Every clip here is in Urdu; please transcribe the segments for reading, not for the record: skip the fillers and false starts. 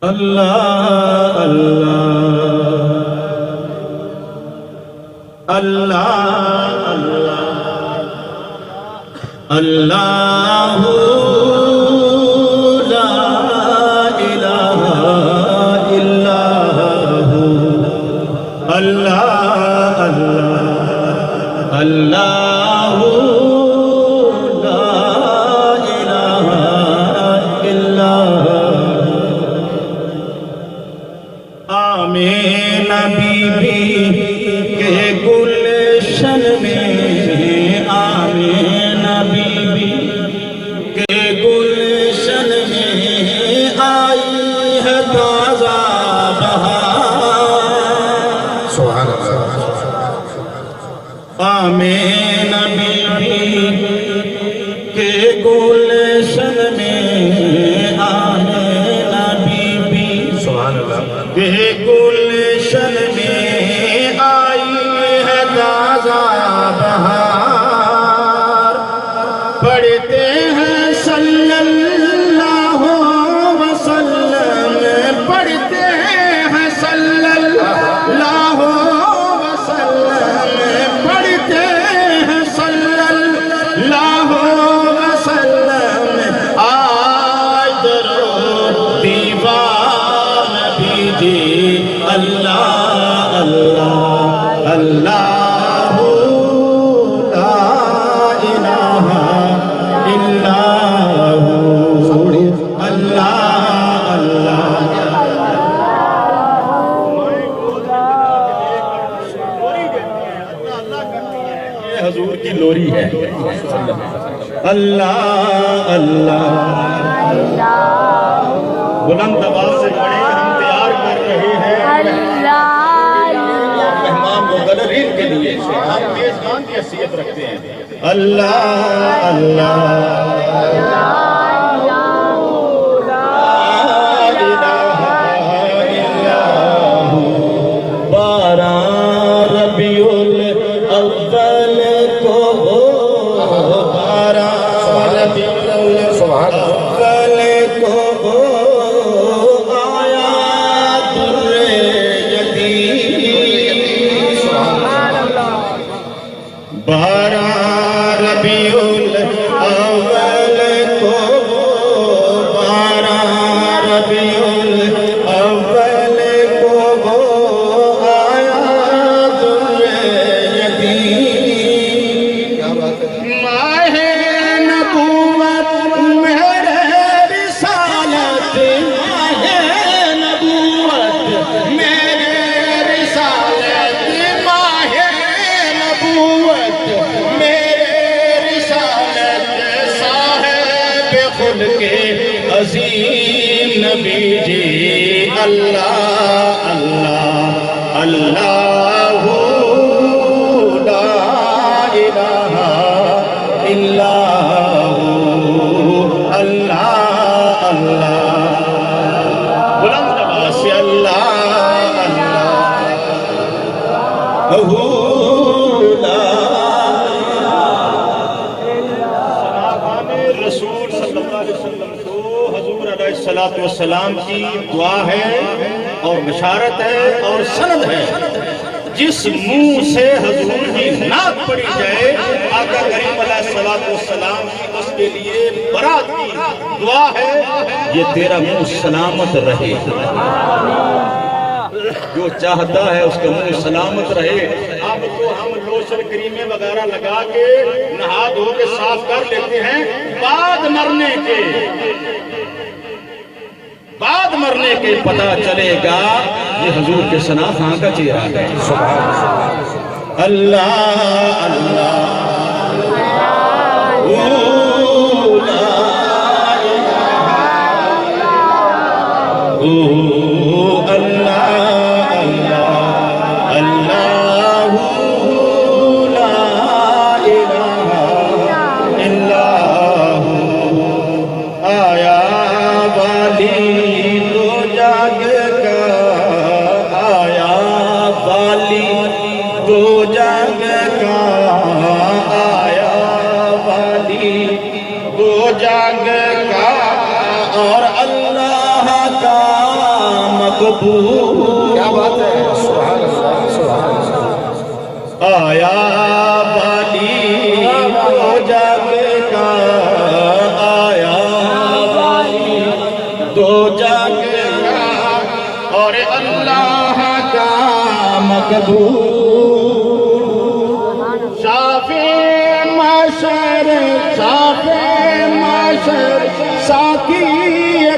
اللہ اللہ اللہ اللہ لا الہ الا ہو اللہ اللہ اللہ لا الہ الا آمین بی بی کے گلشن میں آمین بی بی کے گلشن میں آئی ہے تازہ بہار سبحان اللہ آمین بی بی کے گلشن میں آمین بی بی سبحان اللہ کے گلشن میں آئی ہے تازہ بہار پڑھتے ہیں صلی اللہ وسلم پڑھتے ہیں صلی اللہ وسلم پڑھتے ہیں صلی اللہ وسلم آج درود دیوار نبی جی اللہ اللہ اللہ لا الہ الا ہو اللہ اللہ یہ حضور کی لوری ہے اللہ اللہ بلند آواز سے پڑھیں ہم تیار کر رہے ہیں مہمان مقررین کے لیے ہم میزبان کی حیثیت رکھتے ہیں اللہ اللہ عظیم نبی جی اللہ اللہ اللہ لا الہ الا ہو اللہ اللہ بلند آواز سے اللہ اللہ رسول صلی اللہ علیہ وسلم کو حضور علیہ السلام کی دعا ہے اور بشارت ہے اور سند ہے جس منہ سے حضور کی نعت پڑھی جائے آقا کریم علیہ السلام کی اس کے لیے برات کی دعا ہے یہ تیرا منہ سلامت رہے جو چاہتا ہے اس کا منہ سلامت رہے اب تو ہم لوشن کریمیں وغیرہ لگا کے نہا دھو کے صاف کر لیتے ہیں بعد مرنے کے پتہ چلے گا یہ حضور کے ثنا خاں کا چہرہ ہے اللہ اللہ جگ کا اور اللہ کا مقبول. کیا بات ہے، سبحان اللہ سبحان اللہ. آیا والی دو جگ کا، آیا والی دو جگ کا، اور اللہ کا مقبول. شافی معشر ساقی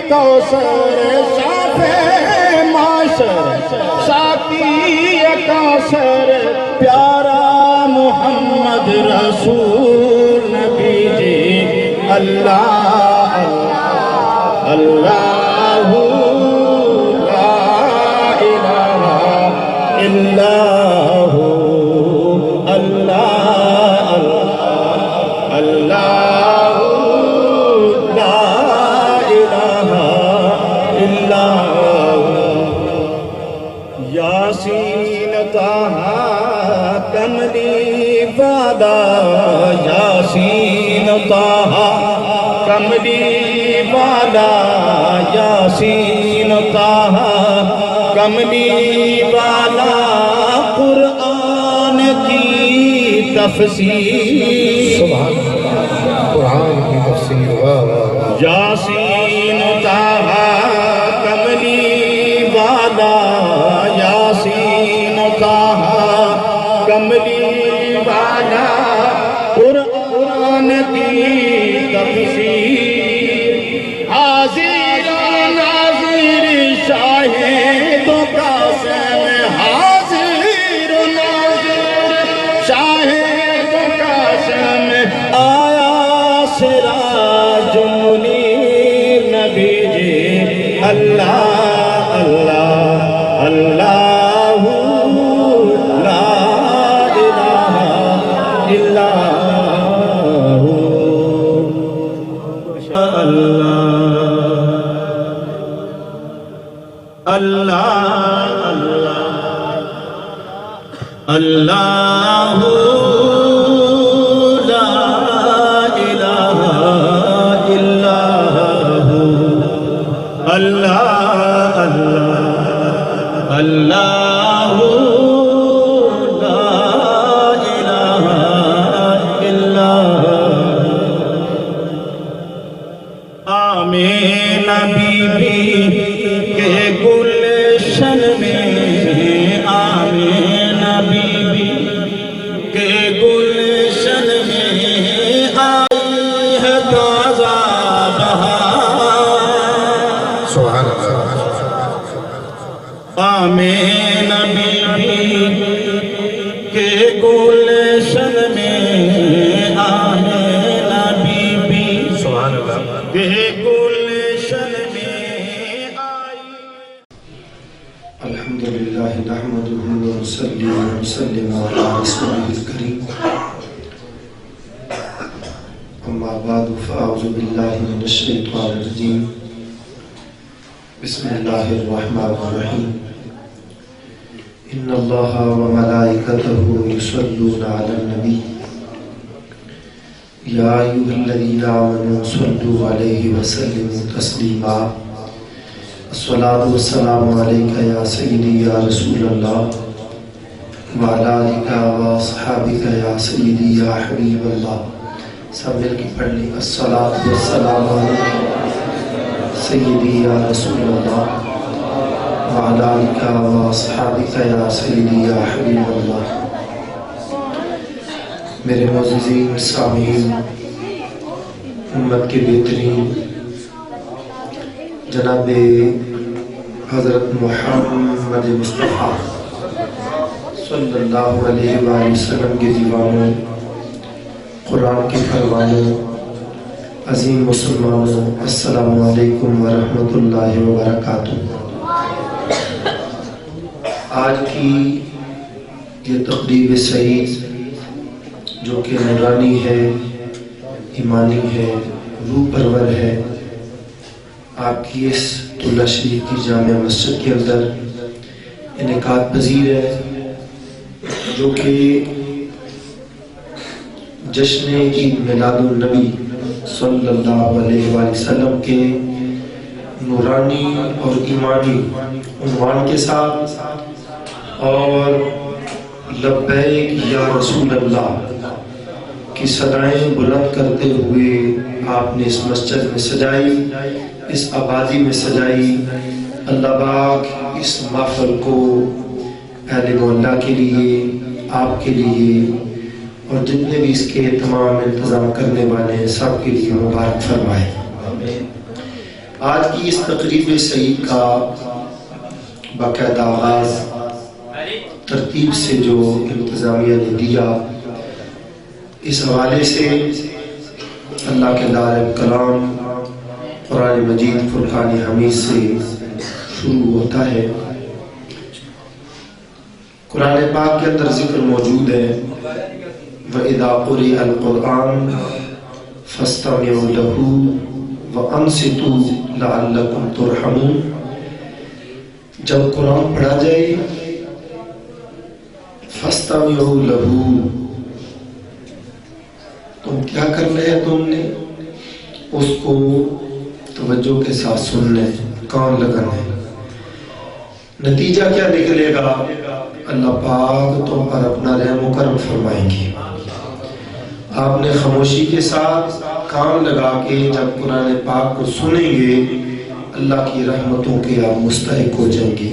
کوثر، شافی معشر ساقی کوثر، پیارا محمد رسول نبی جی. اللہ اللہ لا الہ الا ہو، اللہ اللہ لا الہ الا ہو. یاسین طہٰ کملی والا، یاسین طہٰ کملی والا، یاسین طہٰ کملی والا، قرآن کی تفسیر. سبحان اللہ، قرآن کی تفسیر. واہ واہ. یاسین طہٰ کملی والا، یاسین طہٰ کملی والا، قرآن کی تفسیر. حاضر و ناظر شاہدوں کا سیم، حاضر و ناظر شاہدوں کا سیم، آیا سراج منیر نبی جی. اللہ اللہ اللہ لا الہ الا ہو. اللہ اللہ اللہ لا الہ الا ہو. اللہ اللہ اللہ لا الہ الا ہو. آمینہ بی بی کے گلشن میں، آمینہ بی بی کے گلشن میں، آئی ہے تازہ بہار. سبحان اللہ. آمینہ بی بی کے گلشن میں، آمینہ بی بی سبحان اللہ. کے گلشن میں آئی. الحمدللہ نحمدہ ونصلی ونسلم علی رسولہ الکریم. اما بعد فاعوذ باللہ من الشیطان الرجیم. بسم اللہ الرحمن الرحیم. ان اللہ وملائکتہ یصلون علی النبی یا ایھا الذین آمنوا صلوا علیہ وسلموا تسلیما. الصلاۃ والسلام علیک یا سیدی یا رسول اللہ وعلی آلک واصحابک یا سیدی یا حبیب اللہ. سب مل کے پڑھ لی. الصلاۃ والسلام علیک سیدی یا رسول اللہ وعلی آلک واصحابک یا سیدی یا حبیب اللہ. میرے معززین سامعین، امت کے بہترین جناب حضرت محمد مصطفیٰ صلی اللہ علیہ وآلہ وسلم کے دیوانوں، قرآن کے پروانوں، عظیم مسلمانوں، السلام علیکم ورحمۃ اللہ وبرکاتہ. آج کی یہ تقریب سعید جو کہ نورانی ہے، ایمانی ہے، روح پرور ہے، آپ کی اس طلع شریف کی جامع مسجد کے اندر انعقاد پذیر ہے، جو کہ جشن عید میلاد النبی صلی اللہ علیہ وآلہ وسلم کے نورانی اور ایمانی عنوان کے ساتھ اور لبیک یا رسول اللہ کی صدائیں بلند کرتے ہوئے آپ نے اس مسجد میں سجائی، اس آبادی میں سجائی۔ اللہ پاک اس محفل کو اہل محلہ کے لیے، آپ کے لیے اور جتنے بھی اس کے تمام انتظام کرنے والے ہیں سب کے لیے مبارک فرمائے۔ آج کی اس تقریب سعید کا باقاعدہ آغاز ترتیب سے جو انتظامیہ نے دیا، اس حوالے سے اللہ کے دار کلام قرآن مجید فرقان حمید سے شروع ہوتا ہے۔ قرآن پاک کے اندر ذکر موجود ہے وَإِذَا قُرِئَ الْقُرْآنُ فَاسْتَمِعُوا لَهُ وَأَنصِتُوا لَعَلَّكُمْ تُرْحَمُونَ، جب قرآن پڑھا جائے فَاسْتَمِعُوا لَهُ، تم کیا کرنا ہے؟ تم نے اس کو توجہ کے ساتھ سننا ہے، کان لگانا ہے۔ نتیجہ کیا نکلے گا؟ اللہ پاک تم پر اپنا رحم و کرم فرمائیں گے۔ آپ نے خاموشی کے ساتھ کان لگا کے جب قرآن پاک کو سنیں گے، اللہ کی رحمتوں کے آپ مستحق ہو جائیں گے۔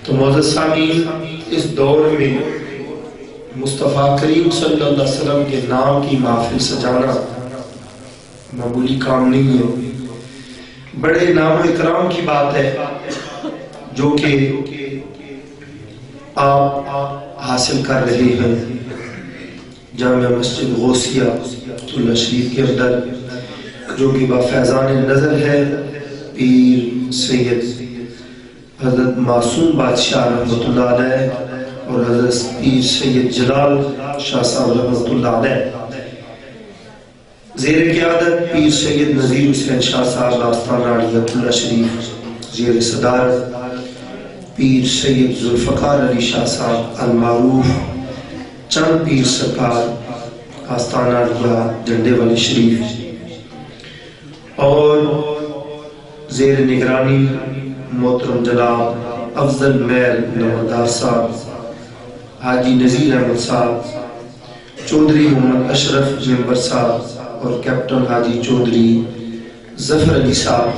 تو معزز سامعین، اس دور میں مصطفیٰ کریم صلی اللہ علیہ وسلم کے نام کی محفل سجانا معمولی کام نہیں ہے، بڑے نام و اکرام کی بات ہے جو کہ آپ حاصل کر رہے ہیں جامع مسجد غوثیہ اللہ شریف کے اندر، جو کہ بفیضان نظر ہے پیر سید حضرت معصوم بادشاہ رحمۃ اللہ علیہ اور حضرت پیر سید جلال شاہ صاحب رحمۃ اللہ علیہ، زیر قیادت پیر سید نذیر حسین شاہ صاحب آستانہ علیۃ اللہ شریف، زیر صدارت پیر سید ذوالفقار علی شاہ صاحب المعروف، چند پیر سرکار آستانہ علیہ جھنڈے والی شریف، اور زیر نگرانی محترم جناب افضل میر نمبردار صاحب، حاجی نذیر احمد صاحب، چودھری محمد اشرف ممبر صاحب اور کیپٹن حاجی چودھری ظفر علی صاحب،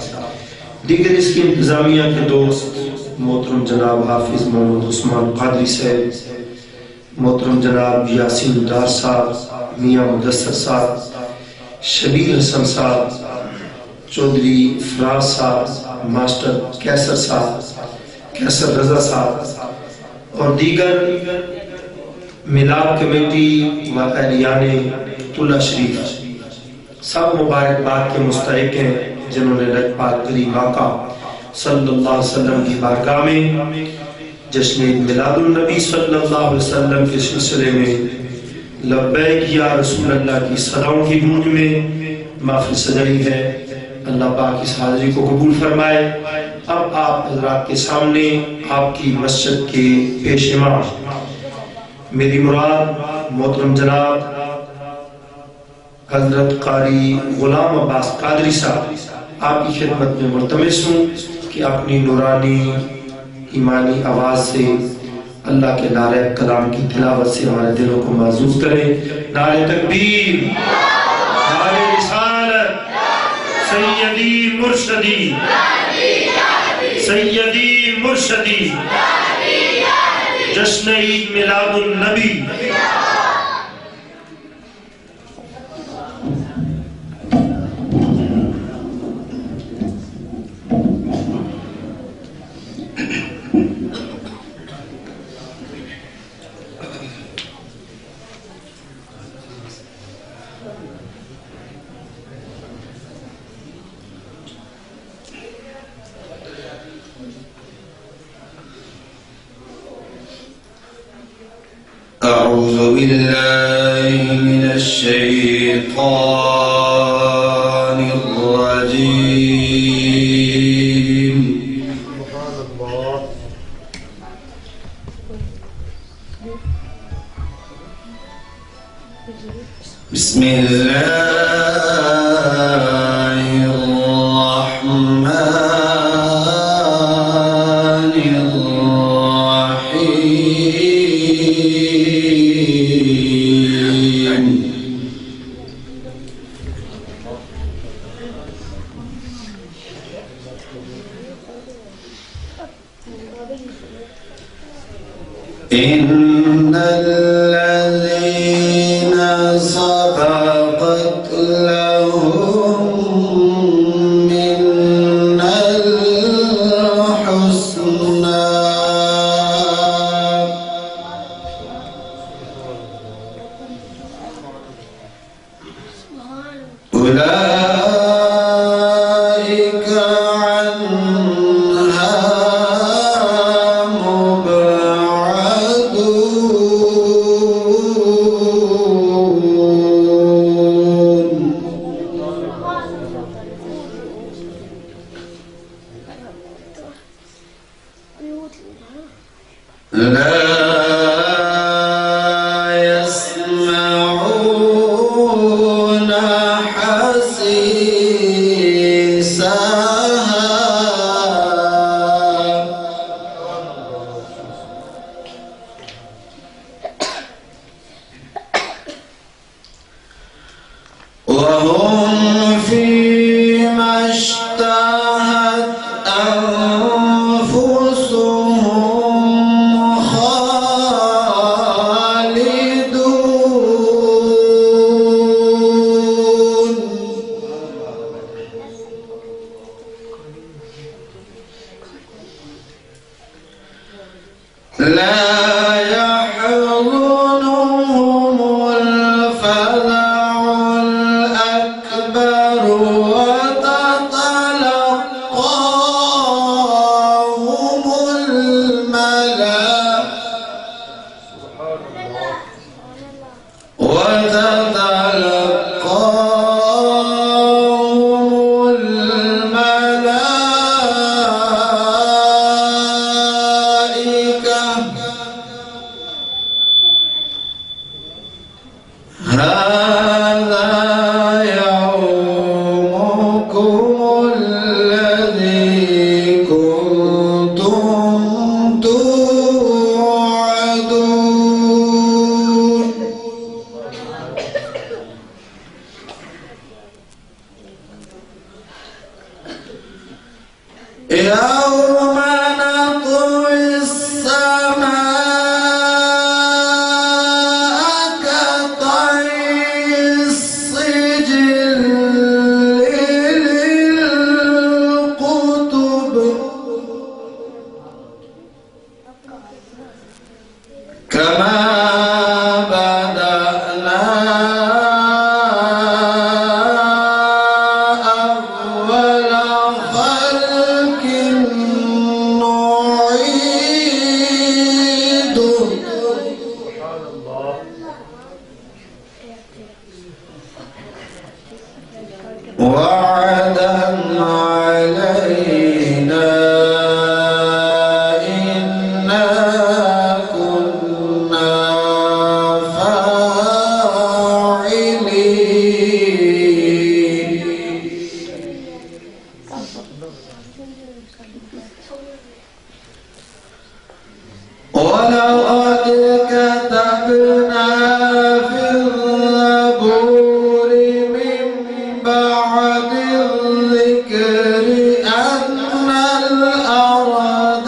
دیگر اس کی انتظامیہ کے دوست محترم جناب حافظ محمد عثمان قادری صاحب، محترم جناب یاسین ڈار صاحب، میاں مدثر صاحب، شبیر حسن صاحب، چودھری فراز صاحب، ماسٹر کیسر صاحب، کیسر رضا صاحب اور دیگر میلاد کمیٹی و اہلیان طلع شریف، سب مبارکباد کے مستحق ہیں جنہوں نے نج پاک کریم آقا صلی اللہ علیہ وسلم کی بارگاہ میں جشن میلاد النبی صلی اللہ علیہ وسلم کے سلسلے میں لبیک یا رسول اللہ کی صداؤں کی گونج میں محفل سجائی ہے۔ اللہ پاک اس حاضری کو قبول فرمائے۔ اب آپ حضرات کے سامنے آپ کی مسجد کے پیش امام میری مراد محترم جناب حضرت قاری غلام عباس قادری صاحب آپ کی خدمت میں ملتمس ہوں کہ اپنی نورانی ایمانی آواز سے اللہ کے نعرہ کلام کی تلاوت سے ہمارے دلوں کو معزوز کریں۔ نعرہ تکبیر، نعرہ رسالت، سیدی مرشدی، سیدی مرشدی، جشن عید میلاد النبی۔ أعوذ بالله من الشيطان الرجيم بسم الله الرحمن إن الذين سبقت لهم منا الحسنى أولئك عنها لا يسمعون حسيسها وهم فيما اشتهت أنفسهم خالدون لا يحضنهم الفزع الأكبر وتتلقاهم الملائكة هذا يومكم الذي كنتم توعدون يوم نطوي السماء كطي السجل للكتب كما بدأنا أول خلق نعيده وعدا علينا إنا كنا فاعلين ولقد كتبنا في الزبور من بعد الذكر أن الأرض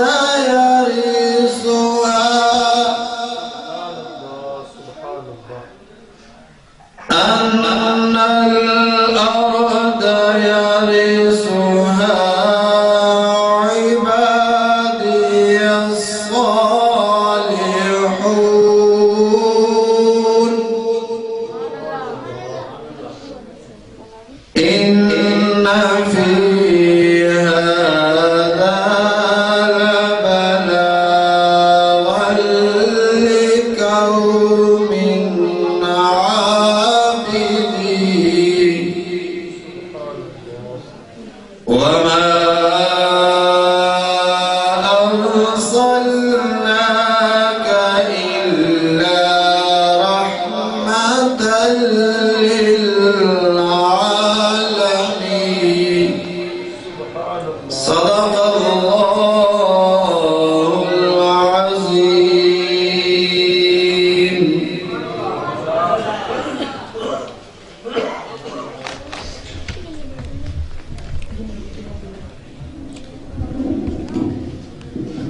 يرثها عبادي الصالحون إن في هذا لبلاغا لقوم عابدين وما أرسلناك إلا رحمة للعالمين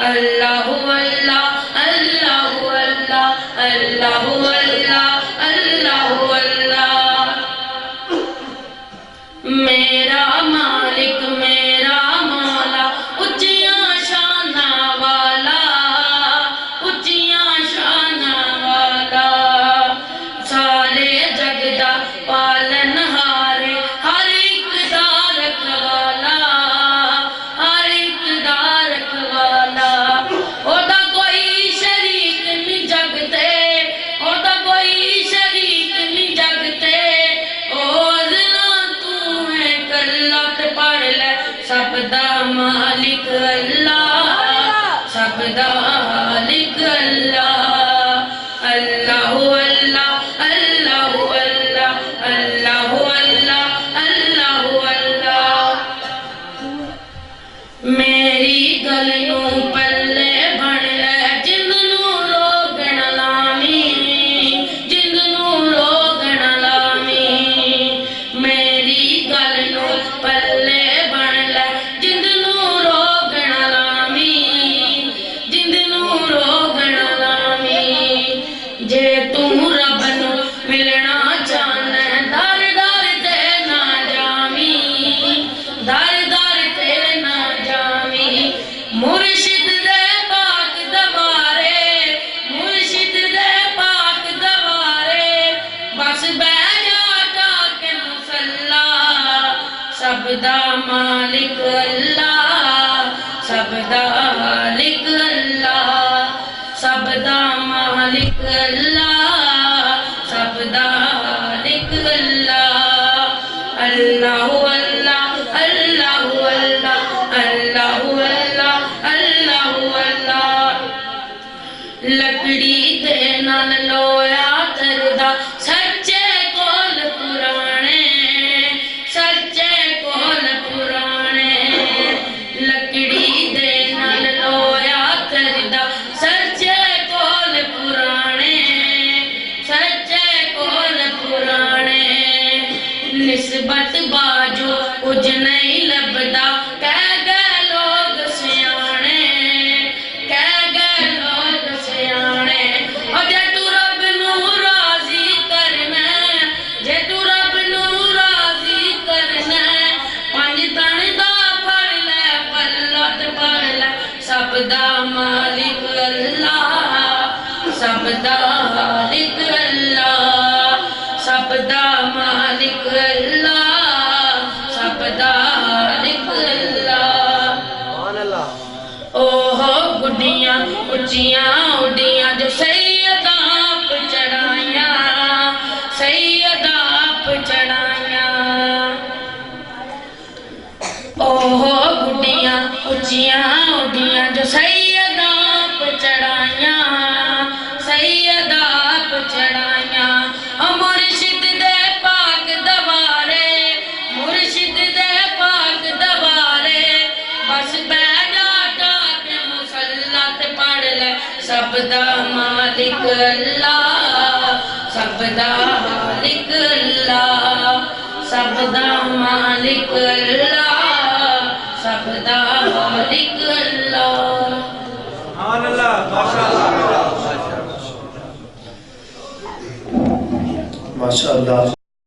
اللہ اللہ اللہ اللہ اللہ اللہ اللہ اللہ میرا مالک میرا مولا اچیاں شانہ والا اچیاں شانہ والا سارے جگ دا پالن ہارے ہر ایک دا رکھوالا ہر ایک دا رکھوالا اودا کوئی شریک نہیں جگتے اودا کوئی شریک نہیں جگتے پڑھ لے سب دا مالک اللہ سب دا مالک اللہ اللہ اللہ اللہ اللہ اللہ اللہ اللہ اللہ میری گل نوں پلے بن لے جن نوں لوگ نہ لاویں جن نوں لوگ نہ لاویں میری گل نوں پلے بن لے جن نوں لوگ نہ لاویں جن نوں لوگ نہ لاویں جے توں رب نوں ملنا چاہنا در در تے نہ جاویں در در تے نہ جاویں مرشد دے پاک دوارے مرشد دے پاک دوارے بس بہ جا کے مصلا سب دا مالک اللہ سب دا مالک اللہ سب دا مالک اللہ سب دا مالک اللہ اللہ اللہ اللہ اللہ اللہ اللہ اللہ لکڑی دے نال لویا تردا سچے کول پرانے سچے کول پرانے لکڑی دے نال لویا تردا سچے کول پرانے سچے کول پرانے نسبت باجو کچھ نہیں لبدا کہہ گئے لوگ سیانے کہہ گئے لوگ سیانے اور جے تو رب نوں راضی کرنا جے تو رب نوں راضی کرنا پنج تن دا پڑھ لے پلت پڑھ لے سب دا مالک اللہ سب دا مالک اللہ سب دا مالک اللہ سب دا مالک اللہ اوہ گڈیاں اچیاں اڈیاں جو سیدہ آپ چڑھائیاں سیدہ آپ چڑھائیاں اوہ گڈیاں اچیاں اڈیاں جو سیدہ آپ چڑھائیاں سیدہ آپ چڑھائیاں مرشد دے پاک دوارے مرشد دے پاک دوارے بس بہ جا کے مسلط پڑھ لے سب دا مالک اللہ سب دا مالک اللہ سب دا مالک اللہ سب دا مالک اللہ ماشاء اللہ